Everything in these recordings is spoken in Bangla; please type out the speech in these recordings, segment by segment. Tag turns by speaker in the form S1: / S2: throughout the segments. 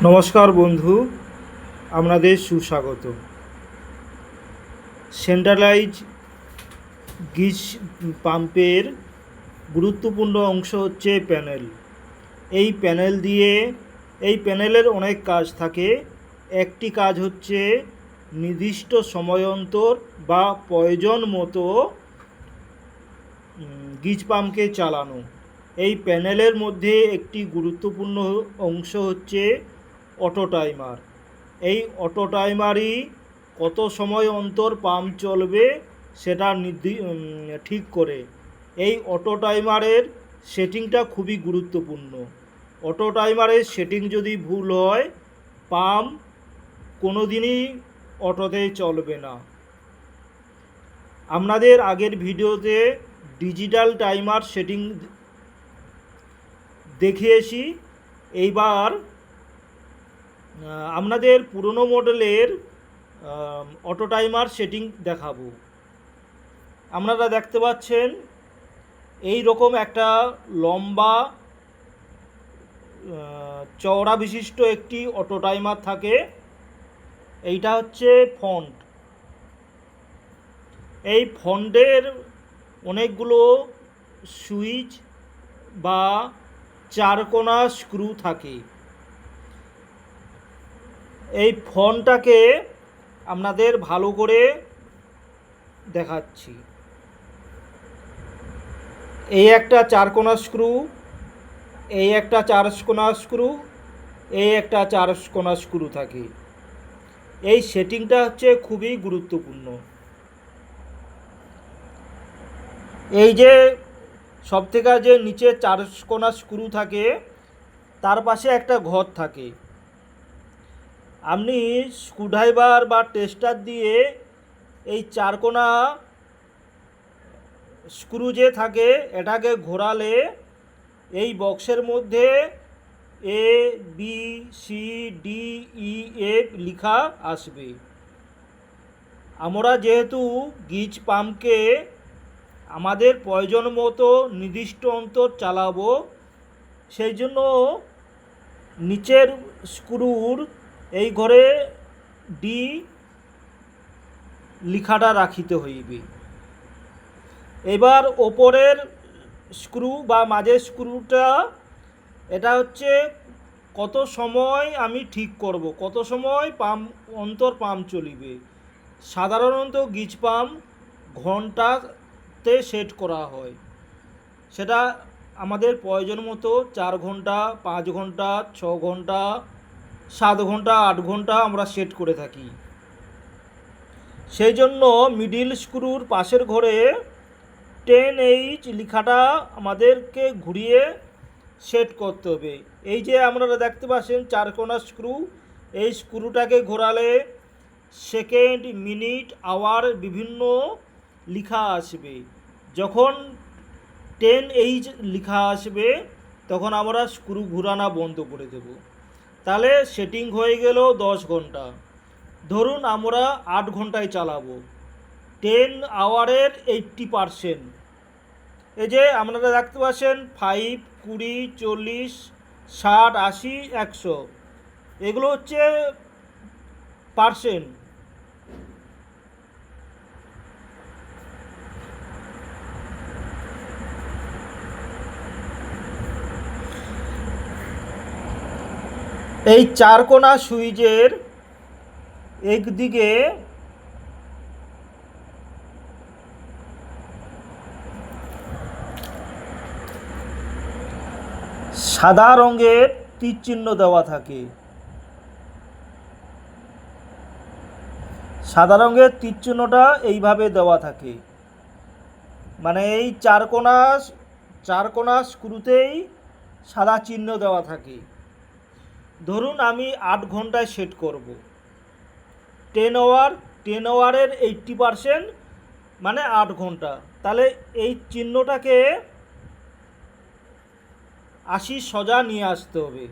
S1: নমস্কার বন্ধু, আপনাদের সুস্বাগত। সেন্ট্রালাইজ গিজ পাম্পের গুরুত্বপূর্ণ অংশ হচ্ছে প্যানেল। এই প্যানেলের অনেক কাজ থাকে। একটি কাজ হচ্ছে নির্দিষ্ট সময় অন্তর বা প্রয়োজন মতো গিজ পাম্পকে চালানো। এই প্যানেলের মধ্যে একটি গুরুত্বপূর্ণ অংশ হচ্ছে অটো টাইমার। এই অটো টাইমারই কত সময় অন্তর পাম্প চলবে সেটা ঠিক করে। এই অটো টাইমারের সেটিংটা খুবই গুরুত্বপূর্ণ। অটো টাইমারের সেটিং যদি ভুল হয়, পাম্প কোনো দিনই অটোতে চলবে না। আপনাদের আগের ভিডিওতে ডিজিটাল টাইমার সেটিং দেখিয়েছি। এইবার আপনাদের পুরনো মডেলের অটো টাইমার সেটিং দেখাবো। আপনারা দেখতে পাচ্ছেন এই রকম একটা লম্বা চওড়া বিশিষ্ট একটি অটো টাইমার থাকে। এইটা হচ্ছে ফন্ট। এই ফন্টের অনেকগুলো সুইচ বা চারকোনা স্ক্রু থাকে। এই ফন্টটাকে আপনাদের ভালো করে দেখাচ্ছি। এই একটা চারকোনা স্ক্রু, এই একটা চারকোনা স্ক্রু, এই একটা চারকোনা স্ক্রু থাকে। এই সেটিংটা হচ্ছে খুবই গুরুত্বপূর্ণ। এই যে সবথেকে যে নিচে চারকোনা স্ক্রু থাকে, তার পাশে একটা ঘর থাকে। আপনি স্ক্রুড্রাইভার বা টেস্টার দিয়ে এই চারকোনা স্ক্রু যে থাকে এটাকে ঘোরালে এই বক্সের মধ্যে ABCDEF লেখা আসবে। আমরা যেহেতু গিজ পাম্পকে আমাদের প্রয়োজন মতো নির্দিষ্ট অন্তর চালাবো, সেই জন্য নিচের স্ক্রুর এই ঘরে ডি লেখাটা রাখিতে হইবে। এবার ওপরের স্ক্রু বা মাঝের স্ক্রুটা, এটা হচ্ছে কত সময় আমি ঠিক করব, কত সময় পাম্প অন্তর পাম্প চলিবে। সাধারণত গিজ পাম্প ঘন্টাতে সেট করা হয়। সেটা আমাদের প্রয়োজন মতো 4 ঘন্টা, 5 ঘন্টা, 6 ঘন্টা, 7 ঘন্টা, 8 ঘন্টা আমরা সেট করে থাকি। সেই জন্য মিডিল স্ক্রুর পাশের ঘরে 10H লেখাটা আমাদেরকে ঘুরিয়ে সেট করতে হবে। এই যে আপনারা দেখতে পাচ্ছেন চারকোনা স্ক্রু, এই স্ক্রুটাকে ঘোরালে সেকেন্ড, মিনিট, আওয়ার বিভিন্ন লেখা আসবে। যখন 10H লেখা আসবে তখন আমরা স্ক্রু ঘোরানো বন্ধ করে দেব। তাহলে সেটিং হয়ে গেল 10 ঘন্টা। ধরুন আমরা 8 ঘন্টায় চালাবো, 10 আওয়ারের 80%। এই যে আপনারা দেখতে পাচ্ছেন 5, 20, 40, 60, 80, 100, এগুলো হচ্ছে পার্সেন্ট। এই চারকোনা সুইচের একদিকে সাদা রঙের তীর চিহ্ন দেওয়া থাকে। সাদা রঙের তীর চিহ্নটা এইভাবে দেওয়া থাকে, মানে এই চারকোনা স্ক্রুতেই সাদা চিহ্ন দেওয়া থাকে। ধরুন আমি 8 ঘন্টায় সেট করব, 10 আওয়ারের 80% মানে 8 ঘন্টা। তাহলে এই চিহ্নটাকে 80 সোজা নিয়ে আসতে হবে।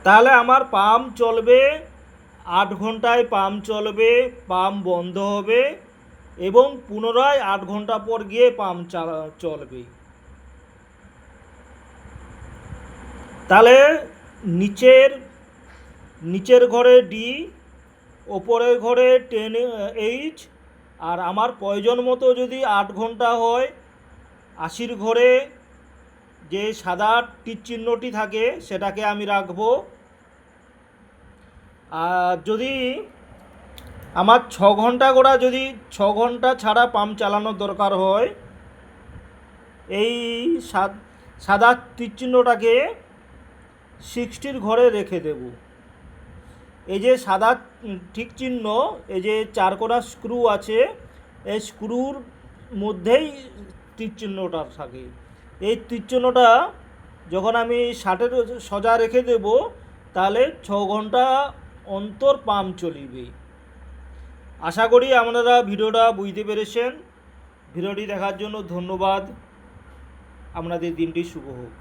S1: তাহলে আমার পাম্প চলবে 8 ঘন্টায়, পাম্প চলবে, পাম্প বন্ধ হবে এবং পুনরায় 8 ঘন্টা পর গিয়ে পাম্প চলবে। তাহলে নিচের ঘরে ডি, ওপরের ঘরে 10H, আর আমার প্রয়োজন মতো যদি 8 ঘন্টা হয় 80 ঘরে যে সাদা টিক চিহ্নটি থাকে সেটাকে আমি রাখবো। আর যদি আমার 6 ঘন্টা করে, যদি 6 ঘন্টা ছাড়া পাম্প চালানোর দরকার হয়, এই সাদা তীর চিহ্নটাকে 60 ঘরে রেখে দেব। এই যে সাদা ঠিক চিহ্ন, এই যে 4 কোণা স্ক্রু আছে, এই স্ক্রুর মধ্যেই তীর চিহ্নটা থাকে। এই তীর চিহ্নটা যখন আমি 60-এর সোজা রেখে দেব, তাহলে 6 ঘন্টা অন্তর পাম্প চলিবে। আশা করি আপনারা ভিডিওটা বুঝতে পেরেছেন। ভিডিওটি দেখার জন্য ধন্যবাদ। আপনাদের দিনটি শুভ হোক।